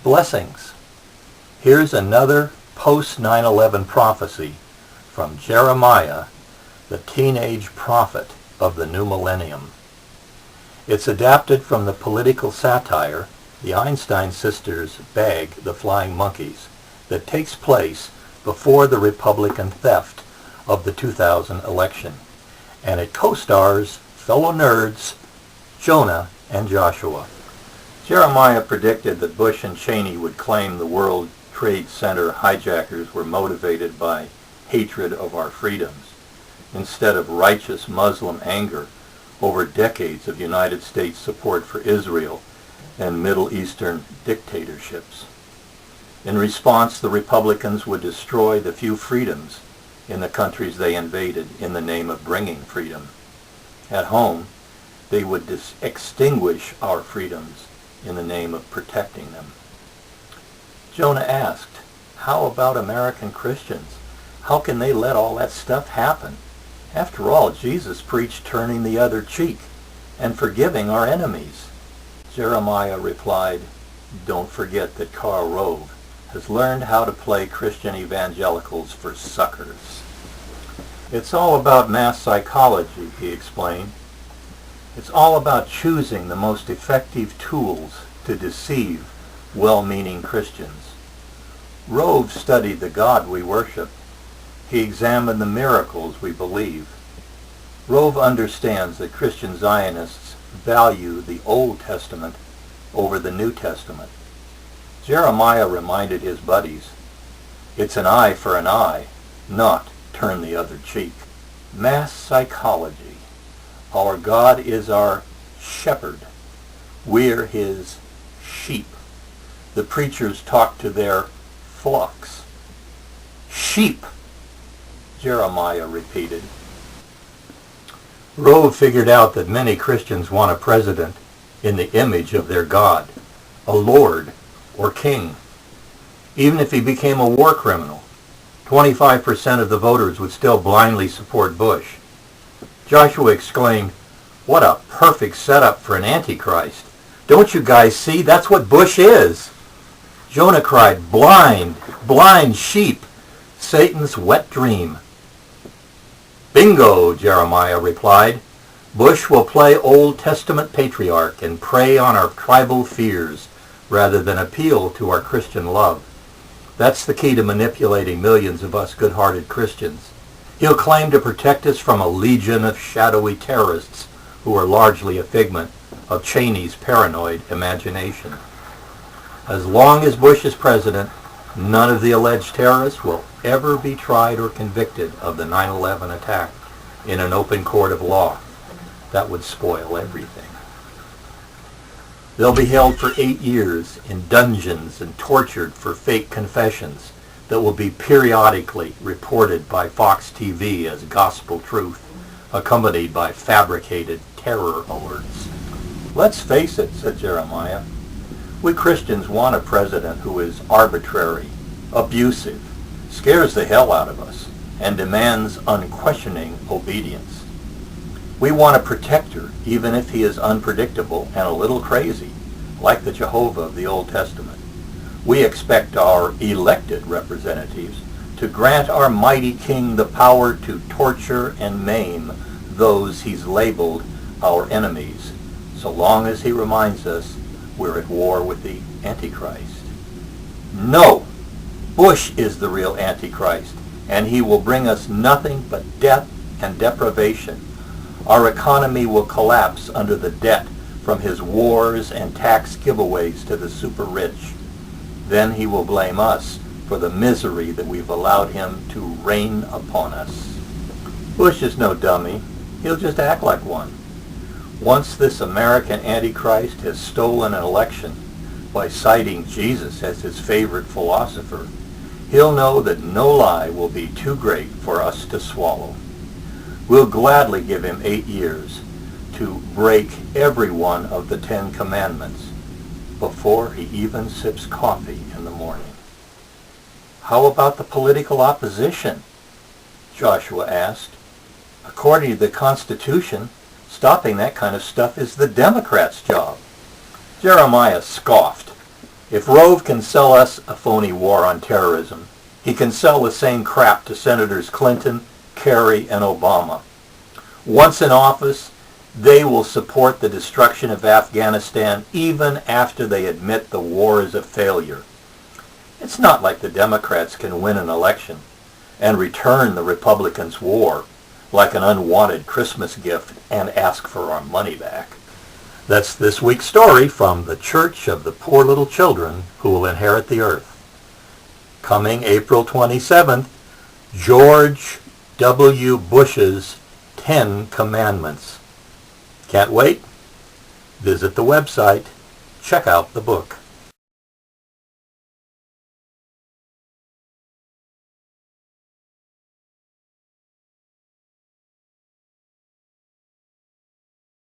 Blessings. Here's another post-9/11 prophecy from Jeremiah, the teenage prophet of the new millennium. It's adapted from the political satire, The Einstein Sisters' Bag the Flying Monkeys, that takes place before the Republican theft of the 2000 election, and it co-stars fellow nerds Jonah and Joshua. Jeremiah predicted that Bush and Cheney would claim the World Trade Center hijackers were motivated by hatred of our freedoms, instead of righteous Muslim anger over decades of United States support for Israel and Middle Eastern dictatorships. In response, the Republicans would destroy the few freedoms in the countries they invaded in the name of bringing freedom. At home, they would extinguish our freedoms in the name of protecting them. Jonah asked, how about American Christians? How can they let all that stuff happen? After all, Jesus preached turning the other cheek and forgiving our enemies. Jeremiah replied, don't forget that Karl Rove has learned how to play Christian evangelicals for suckers. It's all about mass psychology, he explained. It's all about choosing the most effective tools to deceive well-meaning Christians. Rove studied the God we worship. He examined the miracles we believe. Rove understands that Christian Zionists value the Old Testament over the New Testament. Jeremiah reminded his buddies, it's an eye for an eye, not turn the other cheek. Mass psychology. Our God is our shepherd. We're his sheep. The preachers talk to their flocks. Sheep, Jeremiah repeated. Rove figured out that many Christians want a president in the image of their God, a lord or king. Even if he became a war criminal, 25% of the voters would still blindly support Bush. Joshua exclaimed, what a perfect setup for an antichrist. Don't you guys see? That's what Bush is. Jonah cried, blind sheep, Satan's wet dream. Bingo, Jeremiah replied. Bush will play Old Testament patriarch and prey on our tribal fears rather than appeal to our Christian love. That's the key to manipulating millions of us good-hearted Christians. He'll claim to protect us from a legion of shadowy terrorists who are largely a figment of Cheney's paranoid imagination. As long as Bush is president, none of the alleged terrorists will ever be tried or convicted of the 9/11 attack in an open court of law. That would spoil everything. They'll be held for 8 years in dungeons and tortured for fake confessions that will be periodically reported by Fox TV as gospel truth, accompanied by fabricated terror alerts. Let's face it, said Jeremiah. We Christians want a president who is arbitrary, abusive, scares the hell out of us, and demands unquestioning obedience. We want a protector, even if he is unpredictable and a little crazy, like the Jehovah of the Old Testament. We expect our elected representatives to grant our mighty king the power to torture and maim those he's labeled our enemies, so long as he reminds us we're at war with the Antichrist. No! Bush is the real Antichrist, and he will bring us nothing but death and deprivation. Our economy will collapse under the debt from his wars and tax giveaways to the super rich. Then he will blame us for the misery that we've allowed him to rain upon us. Bush is no dummy. He'll just act like one. Once this American Antichrist has stolen an election by citing Jesus as his favorite philosopher, he'll know that no lie will be too great for us to swallow. We'll gladly give him 8 years to break every one of the 10 commandments before he even sips coffee in the morning. How about the political opposition? Joshua asked. According to the Constitution, stopping that kind of stuff is the Democrats' job. Jeremiah scoffed. If Rove can sell us a phony war on terrorism, he can sell the same crap to Senators Clinton, Kerry, and Obama. Once in office, they will support the destruction of Afghanistan even after they admit the war is a failure. It's not like the Democrats can win an election and return the Republicans' war like an unwanted Christmas gift and ask for our money back. That's this week's story from the Church of the Poor Little Children Who Will Inherit the Earth. Coming April 27th, George W. Bush's 10 Commandments. Can't wait? Visit the website. Check out the book.